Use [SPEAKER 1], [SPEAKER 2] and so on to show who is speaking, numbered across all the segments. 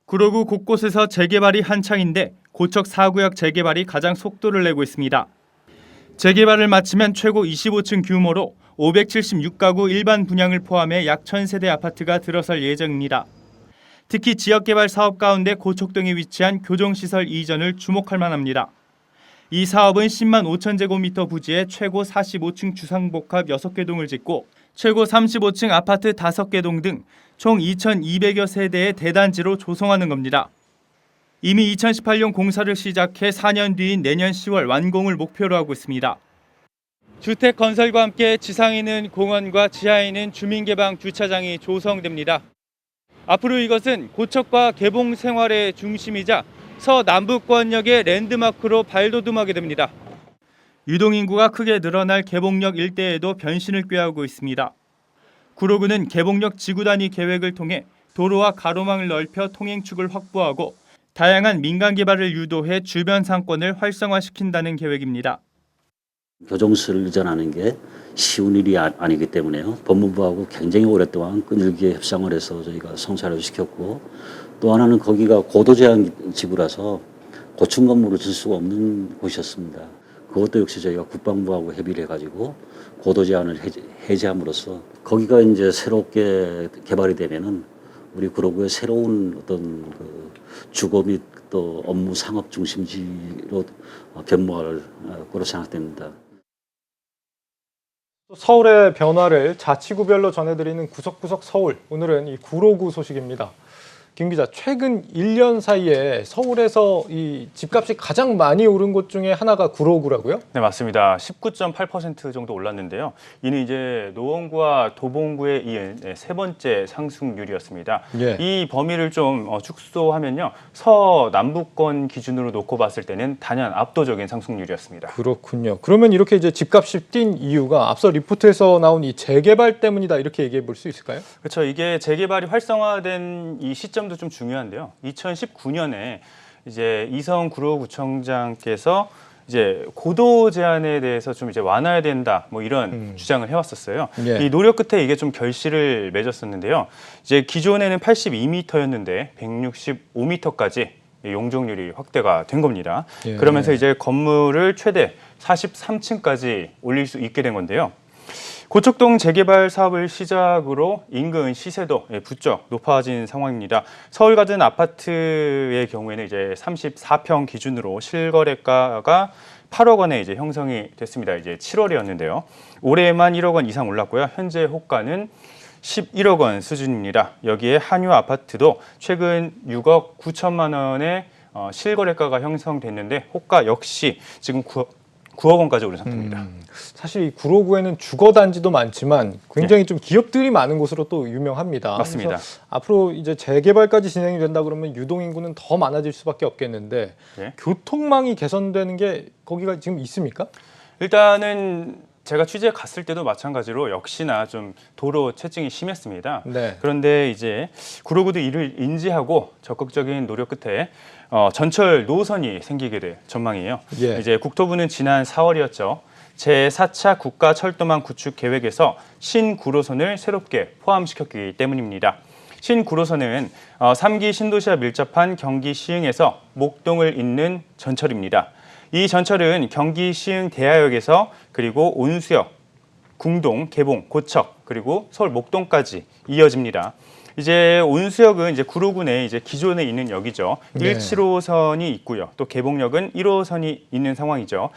[SPEAKER 1] 구로구 곳곳에서 재개발이 한창인데 고척 4구역 재개발이 가장 속도를 내고 있습니다. 재개발을 마치면 최고 25층 규모로 576가구 일반 분양을 포함해 약 1000세대 아파트가 들어설 예정입니다. 특히 지역개발 사업 가운데 고척동에 위치한 교정시설 이전을 주목할 만합니다. 이 사업은 10만 5천 제곱미터 부지에 최고 45층 주상복합 6개 동을 짓고 최고 35층 아파트 5개 동 등 총 2,200여 세대의 대단지로 조성하는 겁니다. 이미 2018년 공사를 시작해 4년 뒤인 내년 10월 완공을 목표로 하고 있습니다. 주택 건설과 함께 지상에는 공원과 지하에는 주민개방 주차장이 조성됩니다. 앞으로 이것은 고척과 개봉 생활의 중심이자 서남북권역의 랜드마크로 발돋움하게 됩니다. 유동인구가 크게 늘어날 개봉역 일대에도 변신을 꾀하고 있습니다. 구로구는 개봉역 지구 단위 계획을 통해 도로와 가로망을 넓혀 통행축을 확보하고 다양한 민간 개발을 유도해 주변 상권을 활성화시킨다는 계획입니다.
[SPEAKER 2] 교정시설을 이전하는 게 쉬운 일이 아니기 때문에요. 법무부하고 굉장히 오랫동안 끈질기게 협상을 해서 저희가 성사를 시켰고, 또 하나는 거기가 고도 제한 지구라서 고층 건물을 질 수가 없는 곳이었습니다. 그것도 역시 저희가 국방부하고 협의를 해가지고 고도 제한을 해제함으로써 거기가 이제 새롭게 개발이 되면은 우리 구로구의 새로운 어떤 그 주거 및 또 업무 상업 중심지로 변모할 거로 생각됩니다.
[SPEAKER 3] 서울의 변화를 자치구별로 전해드리는 구석구석 서울. 오늘은 이 구로구 소식입니다. 김 기자, 최근 1년 사이에 서울에서 이 집값이 가장 많이 오른 곳 중에 하나가 구로구라고요?
[SPEAKER 4] 네, 맞습니다. 19.8% 정도 올랐는데요. 이는 이제 노원구와 도봉구에 이은 세 번째 상승률이었습니다.
[SPEAKER 3] 예.
[SPEAKER 4] 이 범위를 좀 축소하면요, 서남북권 기준으로 놓고 봤을 때는 단연 압도적인 상승률이었습니다.
[SPEAKER 3] 그렇군요. 그러면 이렇게 이제 집값이 뛴 이유가 앞서 리포트에서 나온 이 재개발 때문이다, 이렇게 얘기해 볼 수 있을까요?
[SPEAKER 4] 그렇죠. 이게 재개발이 활성화된 이 시점도 좀 중요한데요. 2019년에 이제 이성 구로구청장께서 이제 고도 제한에 대해서 좀 이제 완화해야 된다, 뭐 이런 주장을 해왔었어요.
[SPEAKER 3] 예.
[SPEAKER 4] 이 노력 끝에 이게 좀 결실을 맺었었는데요. 이제 기존에는 82m였는데 165m까지 용적률이 확대가 된 겁니다.
[SPEAKER 3] 예.
[SPEAKER 4] 그러면서 이제 건물을 최대 43층까지 올릴 수 있게 된 건데요. 고척동 재개발 사업을 시작으로 인근 시세도 부쩍 높아진 상황입니다. 서울가든 아파트의 경우에는 이제 34평 기준으로 실거래가가 8억 원에 이제 형성이 됐습니다. 이제 7월이었는데요. 올해만 1억 원 이상 올랐고요. 현재 호가는 11억 원 수준입니다. 여기에 한유 아파트도 최근 6억 9천만 원의 실거래가가 형성됐는데 호가 역시 지금 9억 원까지 오른 상태입니다.
[SPEAKER 3] 사실 이 구로구에는 주거단지도 많지만 굉장히 좀 기업들이 많은 곳으로 또 유명합니다.
[SPEAKER 4] 맞습니다.
[SPEAKER 3] 그래서 앞으로 이제 재개발까지 진행이 된다 그러면 유동인구는 더 많아질 수밖에 없겠는데
[SPEAKER 4] 네.
[SPEAKER 3] 교통망이 개선되는 게 거기가 지금 있습니까?
[SPEAKER 4] 일단은 제가 취재 갔을 때도 마찬가지로 역시나 좀 도로 체증이 심했습니다.
[SPEAKER 3] 네.
[SPEAKER 4] 그런데 이제 구로구도 이를 인지하고 적극적인 노력 끝에 전철 노선이 생기게 될 전망이에요.
[SPEAKER 3] 예.
[SPEAKER 4] 이제 국토부는 지난 4월이었죠. 제4차 국가철도망 구축 계획에서 신구로선을 새롭게 포함시켰기 때문입니다. 신구로선은 3기 신도시와 밀접한 경기 시흥에서 목동을 잇는 전철입니다. 이 전철은 경기 시흥 대하역에서 그리고 온수역, 궁동, 개봉, 고척 그리고 서울 목동까지 이어집니다. 이제 온수역은 이제 구로구 내 이제 기존에 있는 역이죠.
[SPEAKER 3] 네.
[SPEAKER 4] 175선이 있고요. 또 개봉역은 1호선이 있는 상황이죠.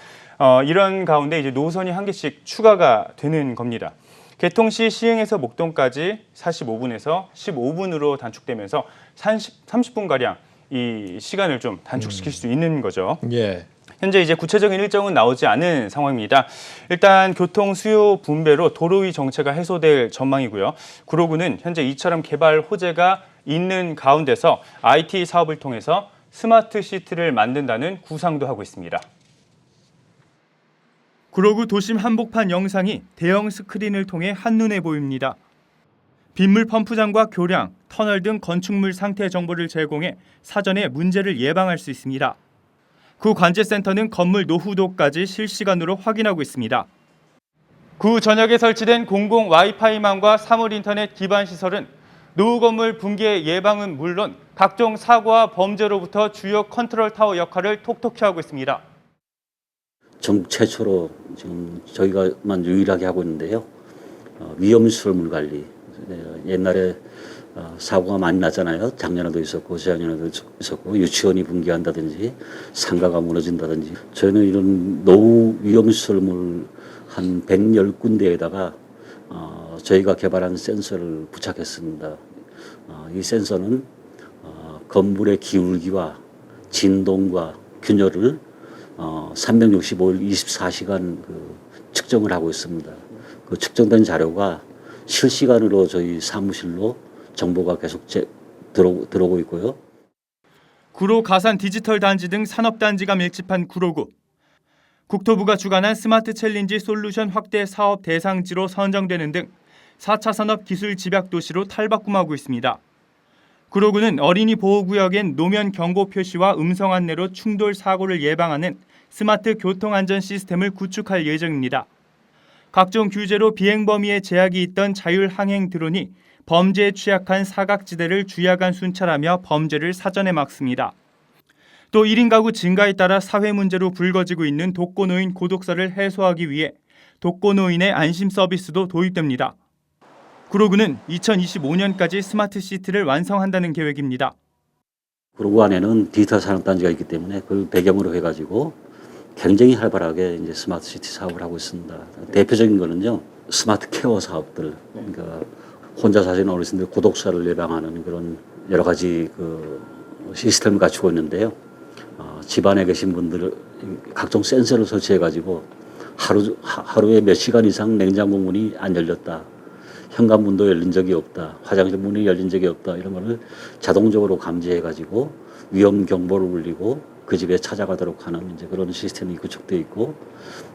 [SPEAKER 4] 이런 가운데 이제 노선이 한 개씩 추가가 되는 겁니다. 개통 시 시흥에서 목동까지 45분에서 15분으로 단축되면서 30분가량 이 시간을 좀 단축시킬 수 있는 거죠.
[SPEAKER 3] 예.
[SPEAKER 4] 현재 이제 구체적인 일정은 나오지 않은 상황입니다. 일단 교통 수요 분배로 도로 위 정체가 해소될 전망이고요. 구로구는 현재 이처럼 개발 호재가 있는 가운데서 IT 사업을 통해서 스마트 시티를 만든다는 구상도 하고 있습니다.
[SPEAKER 1] 구로구 도심 한복판 영상이 대형 스크린을 통해 한눈에 보입니다. 빗물 펌프장과 교량, 터널 등 건축물 상태 정보를 제공해 사전에 문제를 예방할 수 있습니다. 구 관제센터는 건물 노후도까지 실시간으로 확인하고 있습니다. 구 전역에 설치된 공공 와이파이망과 사물 인터넷 기반 시설은 노후 건물 붕괴 예방은 물론 각종 사고와 범죄로부터 주요 컨트롤 타워 역할을 톡톡히 하고 있습니다.
[SPEAKER 2] 전국 최초로 지금 저희가만 유일하게 하고 있는데요. 위험시설물 관리. 옛날에 사고가 많이 났잖아요. 작년에도 있었고 재작년에도 있었고 유치원이 붕괴한다든지 상가가 무너진다든지. 저희는 이런 노후 위험시설물 한 110군데에다가 저희가 개발한 센서를 부착했습니다. 이 센서는 건물의 기울기와 진동과 균열을 365일 24시간 측정을 하고 있습니다. 그 측정된 자료가 실시간으로 저희 사무실로 정보가 계속 들어오고 있고요.
[SPEAKER 1] 구로 가산 디지털 단지 등 산업단지가 밀집한 구로구. 국토부가 주관한 스마트 챌린지 솔루션 확대 사업 대상지로 선정되는 등 4차 산업 기술 집약 도시로 탈바꿈하고 있습니다. 구로구는 어린이 보호구역엔 노면 경고 표시와 음성 안내로 충돌 사고를 예방하는 스마트 교통안전 시스템을 구축할 예정입니다. 각종 규제로 비행 범위에 제약이 있던 자율항행 드론이 범죄에 취약한 사각지대를 주야간 순찰하며 범죄를 사전에 막습니다. 또 1인 가구 증가에 따라 사회 문제로 불거지고 있는 독거노인 고독사를 해소하기 위해 독거노인의 안심 서비스도 도입됩니다. 구로구는 2025년까지 스마트 시티를 완성한다는 계획입니다.
[SPEAKER 2] 구로구 안에는 디지털 산업단지가 있기 때문에 그걸 배경으로 해가지고 굉장히 활발하게 이제 스마트 시티 사업을 하고 있습니다. 대표적인 거는요, 스마트 케어 사업들. 그러니까 혼자 사시는 어르신들 고독사를 예방하는 그런 여러 가지 시스템을 갖추고 있는데요. 집안에 계신 분들 각종 센서를 설치해가지고 하루에 몇 시간 이상 냉장고 문이 안 열렸다. 현관문도 열린 적이 없다. 화장실 문이 열린 적이 없다. 이런 거를 자동적으로 감지해가지고 위험 경보를 울리고 그 집에 찾아가도록 하는 이제 그런 시스템이 구축되어 있고,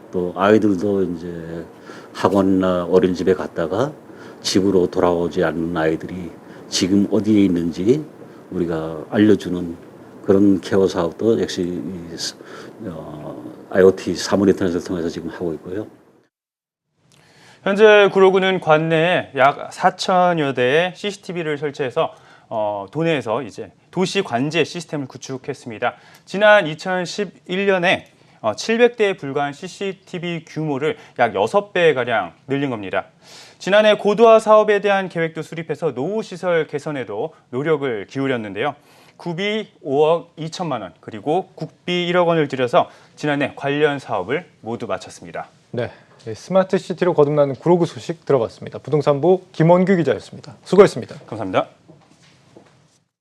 [SPEAKER 2] 또 아이들도 이제 학원이나 어린이집에 갔다가 집으로 돌아오지 않는 아이들이 지금 어디에 있는지 우리가 알려주는 그런 케어 사업도 역시 IoT 사물 인터넷을 통해서 지금 하고 있고요.
[SPEAKER 4] 현재 구로구는 관내에 약 4천여 대의 CCTV를 설치해서 도내에서 이제 도시 관제 시스템을 구축했습니다. 지난 2011년에 700대에 불과한 CCTV 규모를 약 6배가량 늘린 겁니다. 지난해 고도화 사업에 대한 계획도 수립해서 노후시설 개선에도 노력을 기울였는데요. 구비 5억 2천만 원, 그리고 국비 1억 원을 들여서 지난해 관련 사업을 모두 마쳤습니다.
[SPEAKER 3] 네, 스마트 시티로 거듭나는 구로구 소식 들어봤습니다. 부동산부 김원규 기자였습니다. 수고했습니다.
[SPEAKER 4] 감사합니다.